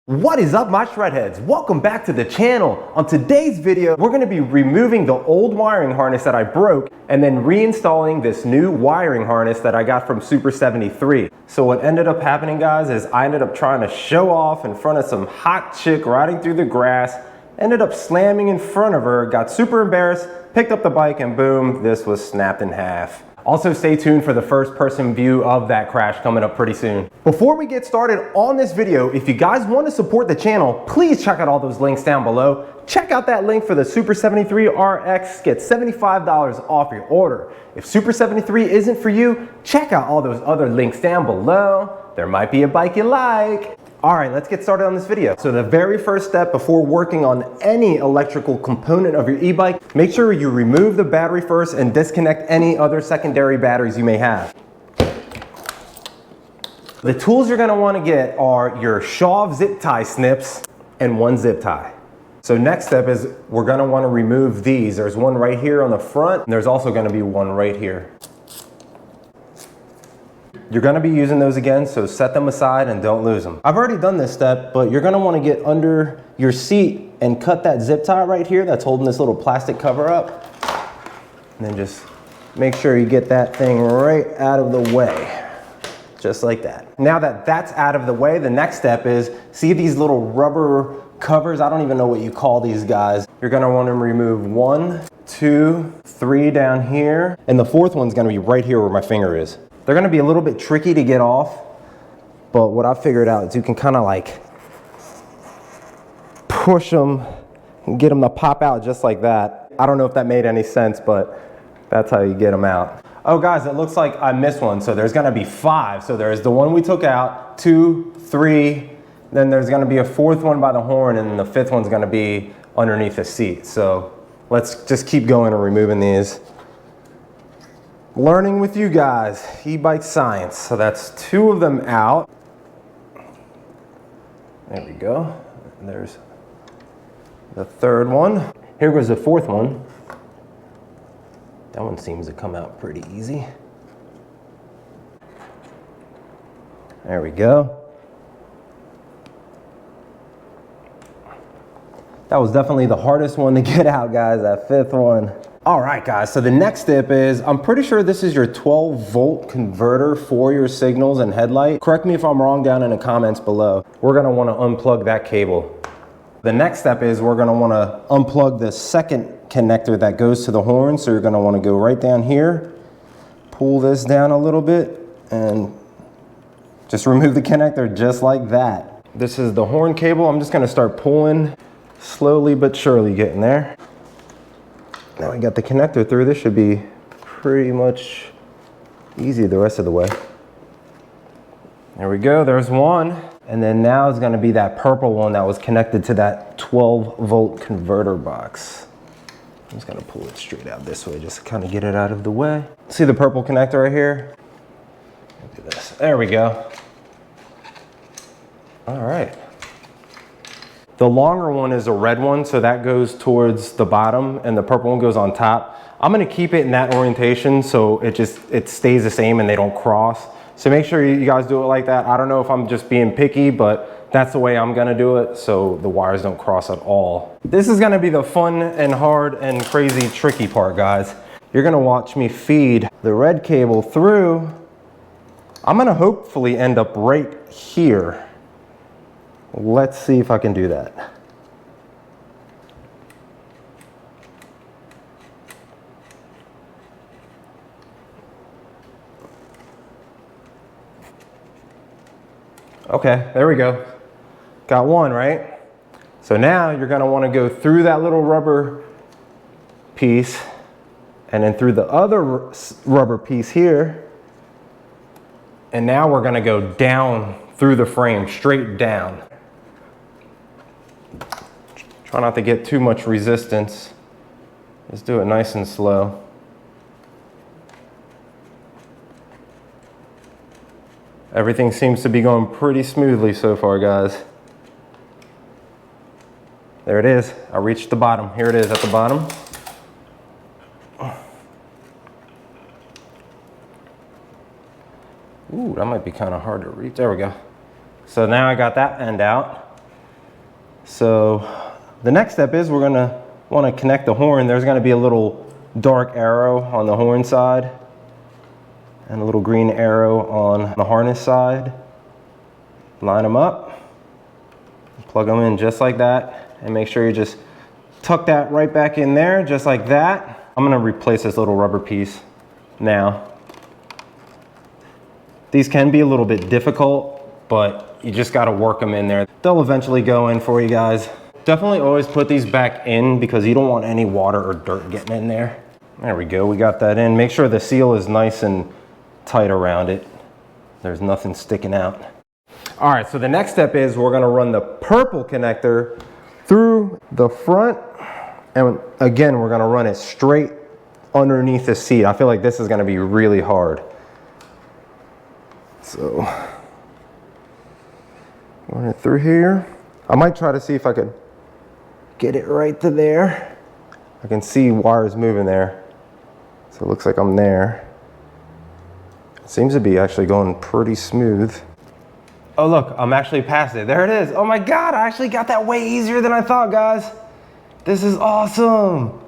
What is up, my shredheads? Welcome back to the channel. On today's video, we're going to be removing the old wiring harness that I broke and then reinstalling this new wiring harness that I got from Super73. So what ended up happening, guys, is I ended up trying to show off in front of some hot chick riding through the grass, ended up slamming in front of her, got super embarrassed, picked up the bike, and boom, this was snapped in half. Also, stay tuned for the first person view of that crash coming up pretty soon. Before we get started on this video, if you guys want to support the channel, please check out all those links down below. Check out that link for the Super73 RX, get $75 off your order. If Super73 isn't for you, check out all those other links down below. There might be a bike you like. All right, let's get started on this video. So the very first step before working on any electrical component of your e-bike, make sure you remove the battery first and disconnect any other secondary batteries you may have. The tools you're gonna wanna get are your Shaw zip tie snips and one zip tie. So next step is we're gonna wanna remove these. There's one right here on the front, and there's also gonna be one right here. You're gonna be using those again, so set them aside and don't lose them. I've already done this step, but you're gonna wanna get under your seat and cut that zip tie right here that's holding this little plastic cover up. And then just make sure you get that thing right out of the way, just like that. Now that that's out of the way, the next step is, see these little rubber covers? I don't even know what you call these guys. You're gonna wanna remove 1, 2, 3 down here, and the fourth one's gonna be right here where my finger is. They're gonna be a little bit tricky to get off, but what I figured out is you can kind of like push them and get them to pop out just like that. I don't know if that made any sense, but that's how you get them out. Oh guys, it looks like I missed one. So there's gonna be 5. So there's the one we took out, 2, 3, then there's gonna be a 4th one by the horn, and the 5th one's gonna be underneath the seat. So let's just keep going and removing these. Learning with you guys, e-bike science. So that's 2 of them out. There we go. And there's the 3rd one. Here goes the 4th one. That one seems to come out pretty easy. There we go. That was definitely the hardest one to get out, guys, that 5th one. All right, guys, so the next step is, I'm pretty sure this is your 12-volt converter for your signals and headlight. Correct me if I'm wrong down in the comments below. We're gonna wanna unplug that cable. The next step is we're gonna wanna unplug the second connector that goes to the horn. So you're gonna wanna go right down here, pull this down a little bit, and just remove the connector just like that. This is the horn cable. I'm just gonna start pulling slowly but surely, getting there. Now I got the connector through. This should be pretty much easy the rest of the way. There we go, there's one. And then now it's gonna be that purple one that was connected to that 12-volt converter box. I'm just gonna pull it straight out this way just to kind of get it out of the way. See the purple connector right here? Look at this, there we go. All right. The longer one is a red one, so that goes towards the bottom and the purple one goes on top. I'm gonna keep it in that orientation so it stays the same and they don't cross. So make sure you guys do it like that. I don't know if I'm just being picky, but that's the way I'm gonna do it so the wires don't cross at all. This is gonna be the fun and hard and crazy tricky part, guys. You're gonna watch me feed the red cable through. I'm gonna hopefully end up right here. Let's see if I can do that. Okay, there we go. Got one, right? So now you're gonna wanna go through that little rubber piece and then through the other rubber piece here. And now we're gonna go down through the frame, straight down. Try not to get too much resistance. Just do it nice and slow. Everything seems to be going pretty smoothly so far, guys. There it is. I reached the bottom. Here it is at the bottom. Ooh, that might be kind of hard to reach. There we go. So now I got that end out. So the next step is we're gonna wanna connect the horn. There's gonna be a little dark arrow on the horn side and a little green arrow on the harness side. Line them up, plug them in just like that, and make sure you just tuck that right back in there, just like that. I'm gonna replace this little rubber piece now. These can be a little bit difficult, but you just gotta work them in there. They'll eventually go in for you guys. Definitely always put these back in because you don't want any water or dirt getting in there. There we go, we got that in. Make sure the seal is nice and tight around it. There's nothing sticking out. All right, so the next step is we're gonna run the purple connector through the front. And again, we're gonna run it straight underneath the seat. I feel like this is gonna be really hard. So, run it through here. I might try to see if I could get it right to there. I can see wires moving there. So it looks like I'm there. It seems to be actually going pretty smooth. Oh look, I'm actually past it. There it is. Oh my God, I actually got that way easier than I thought, guys. This is awesome.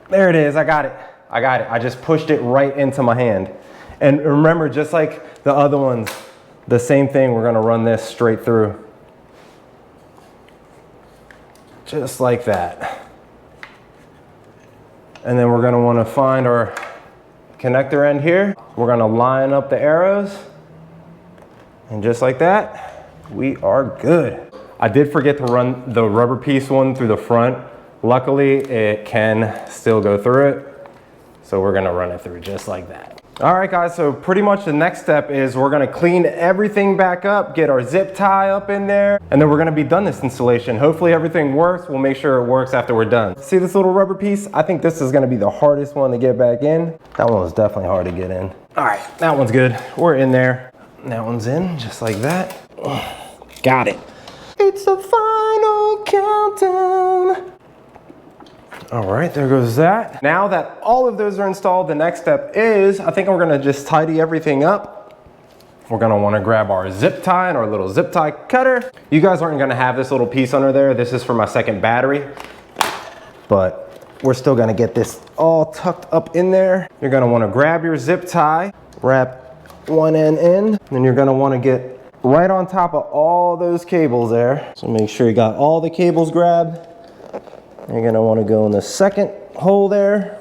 There it is, I got it. I got it. I just pushed it right into my hand. And remember, just like the other ones, the same thing, we're gonna run this straight through. Just like that. And then we're gonna wanna find our connector end here. We're gonna line up the arrows. And just like that, we are good. I did forget to run the rubber piece one through the front. Luckily, it can still go through it. So we're gonna run it through just like that. All right guys, so pretty much the next step is we're gonna clean everything back up, get our zip tie up in there, and then we're gonna be done this installation. Hopefully everything works. We'll make sure it works after we're done. See this little rubber piece? I think this is gonna be the hardest one to get back in. That one was definitely hard to get in. All right, that one's good. We're in there. That one's in, just like that. Got it. It's the final countdown. All right, there goes that. Now that all of those are installed, the next step is, I think we're gonna just tidy everything up. We're gonna wanna grab our zip tie and our little zip tie cutter. You guys aren't gonna have this little piece under there. This is for my second battery, but we're still gonna get this all tucked up in there. You're gonna wanna grab your zip tie, wrap one end in, then you're gonna wanna get right on top of all those cables there. So make sure you got all the cables grabbed. You're gonna wanna go in the second hole there.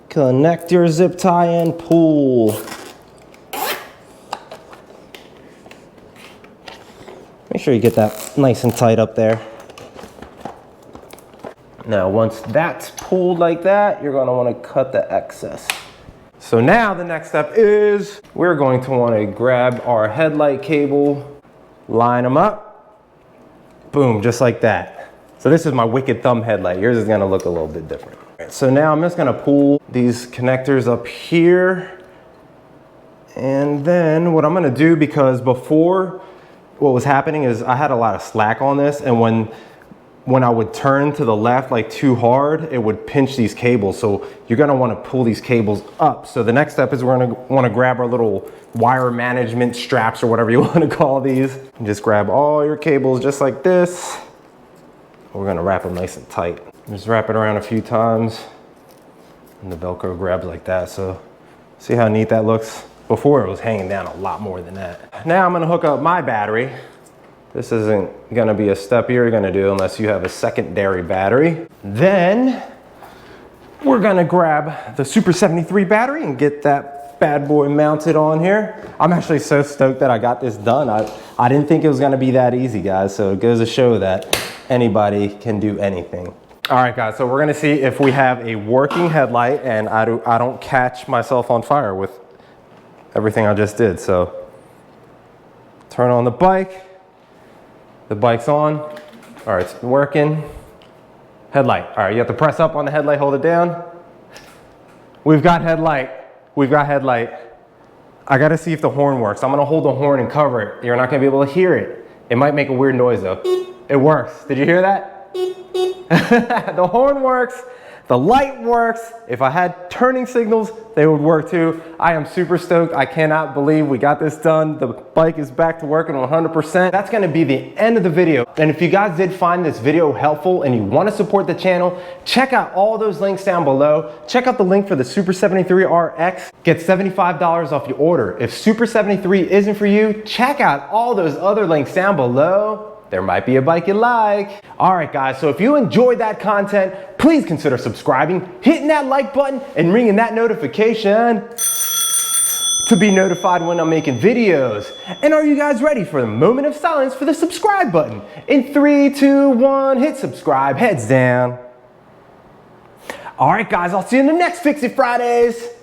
Connect your zip tie and pull. Make sure you get that nice and tight up there. Now, once that's pulled like that, you're gonna wanna cut the excess. So now the next step is we're going to wanna grab our headlight cable, line them up. Boom, just like that. So this is my wicked thumb headlight. Yours is gonna look a little bit different. So now I'm just gonna pull these connectors up here. And then what I'm gonna do, because before what was happening is I had a lot of slack on this, and when I would turn to the left like too hard, it would pinch these cables. So you're gonna wanna pull these cables up. So the next step is we're gonna wanna grab our little wire management straps or whatever you wanna call these. And just grab all your cables just like this. We're gonna wrap them nice and tight. Just wrap it around a few times and the Velcro grabs like that. So see how neat that looks? Before it was hanging down a lot more than that. Now I'm gonna hook up my battery. This isn't gonna be a step you're gonna do unless you have a secondary battery. Then we're gonna grab the Super73 battery and get that bad boy mounted on here. I'm actually so stoked that I got this done. I didn't think it was gonna be that easy, guys. So it goes to show that anybody can do anything. All right, guys, so we're gonna see if we have a working headlight and I don't catch myself on fire with everything I just did. So turn on the bike. The bike's on. All right, it's working. Headlight. All right, you have to press up on the headlight, hold it down. We've got headlight. We've got headlight. I gotta see if the horn works. I'm gonna hold the horn and cover it. You're not gonna be able to hear it. It might make a weird noise though. It works. Did you hear that? The horn works. The light works. If I had turning signals, they would work too. I am super stoked. I cannot believe we got this done. The bike is back to working 100%. That's gonna be the end of the video. And if you guys did find this video helpful and you wanna support the channel, check out all those links down below. Check out the link for the Super73 RX. Get $75 off your order. If Super73 isn't for you, check out all those other links down below. There might be a bike you like. All right, guys, so if you enjoyed that content, please consider subscribing, hitting that like button, and ringing that notification to be notified when I'm making videos. And are you guys ready for the moment of silence for the subscribe button? In 3, 2, 1, hit subscribe, heads down. All right, guys, I'll see you in the next Fix It Fridays.